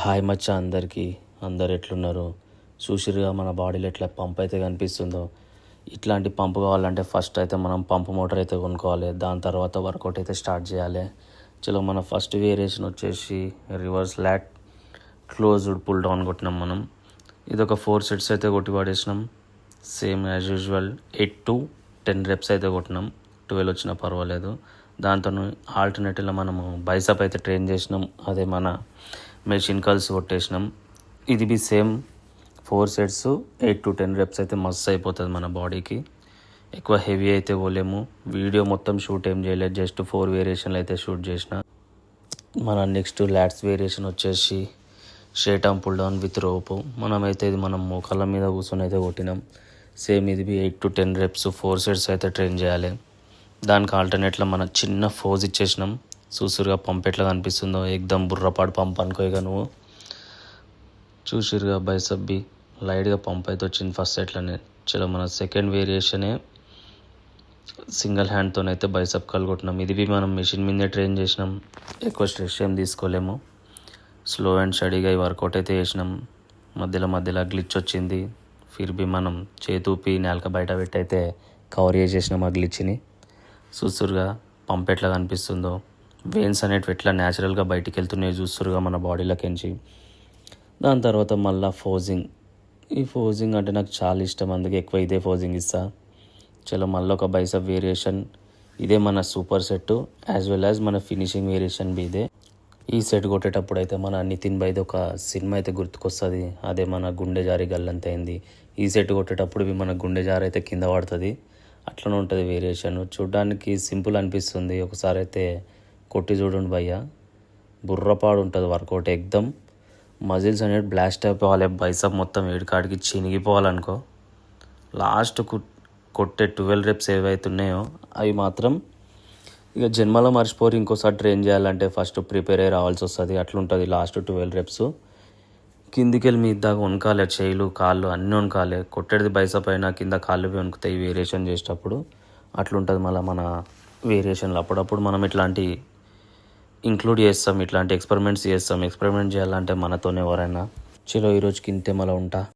Hi మచ్చ అందరికీ. అందరు ఎట్లున్నారు? చూసిరుగా మన బాడీలో ఎట్లా పంప్ అయితే కనిపిస్తుందో. ఇట్లాంటి పంపు కావాలంటే ఫస్ట్ అయితే మనం పంపు మోటార్ అయితే కొనుక్కోవాలి. దాని తర్వాత వర్కౌట్ అయితే స్టార్ట్ చేయాలి. చలో మన ఫస్ట్ వేరియేషన్ వచ్చేసి reverse lat closed pull down కొట్టినాం మనం. ఇది ఒక 4 సెట్స్ అయితే కొట్టి పడేసినాం. Same as usual 8 to 10 reps అయితే కొట్టినాం. 12 వచ్చినా పర్వాలేదు. దాంతో ఆల్టర్నేటివ్లో మనము బైసప్ అయితే ట్రైన్ చేసినాం. అదే మన మెషిన్ కల్స్ కొట్టేసినాం. ఇది బి సేమ్ 4 sets 8 to 10 reps అయితే మస్తు అయిపోతుంది మన బాడీకి. ఎక్కువ హెవీ అయితే పోలేము. వీడియో మొత్తం షూట్ ఏం చేయలేదు, జస్ట్ 4 వేరియేషన్లు అయితే షూట్ చేసిన. మన నెక్స్ట్ లాట్స్ వేరియేషన్ వచ్చేసి straight arm pull down with rope. మనమైతే ఇది మనం మోకాళ్ళ మీద కూర్చొని అయితే కొట్టినాం. సేమ్ ఇది బి 8 to 10 reps 4 sets అయితే ట్రైన్ చేయాలి. దానికి ఆల్టర్నేట్లో మన చిన్న ఫోజ్ ఇచ్చేసినాం. చూసిరుగా పంప్ ఎట్లా కనిపిస్తుందో, ఎక్దమ్ బుర్రపాడు పంప్ అనుకోగా నువ్వు. చూసిరుగా బైసప్ బి లైట్గా పంప్ అయితే వచ్చింది ఫస్ట్ సెట్లోనే. చలో మన సెకండ్ వేరియేషనే సింగిల్ హ్యాండ్తోనైతే బైసప్ కల్ కొట్టినాం. ఇది బి మనం మెషిన్ మీదే ట్రైన్ చేసినాం. ఎక్కువ స్ట్రెస్ ఏం తీసుకోలేము. స్లో అండ్ స్టడీగా ఈ వర్కౌట్ అయితే చేసినాం. మధ్యలో గ్లిచ్ వచ్చింది. ఫిర్ బి మనం చేతూపి నేలక బయట పెట్టి అయితే కవర్ చేసేసినాం ఆ గ్లిచ్ని. చూస్తురుగా పంప్ ఎట్లా కనిపిస్తుందో, వెయిన్స్ అనేటివి ఎట్లా న్యాచురల్గా బయటికి వెళ్తున్నాయి చూస్తురుగా మన బాడీలోకించి. దాని తర్వాత మళ్ళీ ఫోజింగ్. ఈ ఫోజింగ్ అంటే నాకు చాలా ఇష్టం, అందుకే ఎక్కువ ఇదే ఫోజింగ్ ఇస్తా. చలో మళ్ళీ ఒక బైసప్ వేరియేషన్. ఇదే మన super set as well as మన ఫినిషింగ్ వేరియేషన్ బి ఇదే. ఈ సెట్ కొట్టేటప్పుడు అయితే మన నితిన్ బైది ఒక సినిమా అయితే గుర్తుకొస్తుంది. అదే మన గుండె జారి గల్లంత అయింది. ఈ సెట్ కొట్టేటప్పుడు మన గుండె జారి అయితే కింద పడుతుంది. అట్లనే ఉంటుంది వేరియేషన్. చూడడానికి సింపుల్ అనిపిస్తుంది, ఒకసారి అయితే కొట్టి చూడండి భయ్య. బుర్రపాడు ఉంటుంది వర్కౌట్. ఎక్దమ్ మజిల్స్ అనేది బ్లాస్ట్ అయిపోవాలి. బైసప్ మొత్తం ఏడుకాడికి చినిగిపోవాలనుకో. లాస్ట్ కొట్టే 12 reps ఏవైతే ఉన్నాయో అవి మాత్రం ఇక జన్మలో మర్చిపోరు. ఇంకోసారి ట్రైన్ చేయాలంటే ఫస్ట్ ప్రిపేర్ అయ్యి రావాల్సి వస్తుంది. అట్లుంటుంది లాస్ట్ 12 reps. కిందికి వెళ్ళి మీ దాకా వణకాలి, చేయిలు కాళ్ళు అన్నీ వణకాలి. కొట్టేది బైసప్ అయినా కింద కాళ్ళు వణుకుతాయి వేరియేషన్ చేసేటప్పుడు. అట్లుంటుంది మళ్ళీ మన వేరియేషన్లు. అప్పుడప్పుడు మనం ఇట్లాంటి ఇంక్లూడ్ చేస్తాం, ఇట్లాంటి ఎక్స్పెరిమెంట్స్ చేస్తాం. ఎక్స్పెరిమెంట్ చేయాలంటే మనతోనే ఎవరైనా. చలో ఈరోజుకి ఇంతే, మళ్ళీ ఉంటా.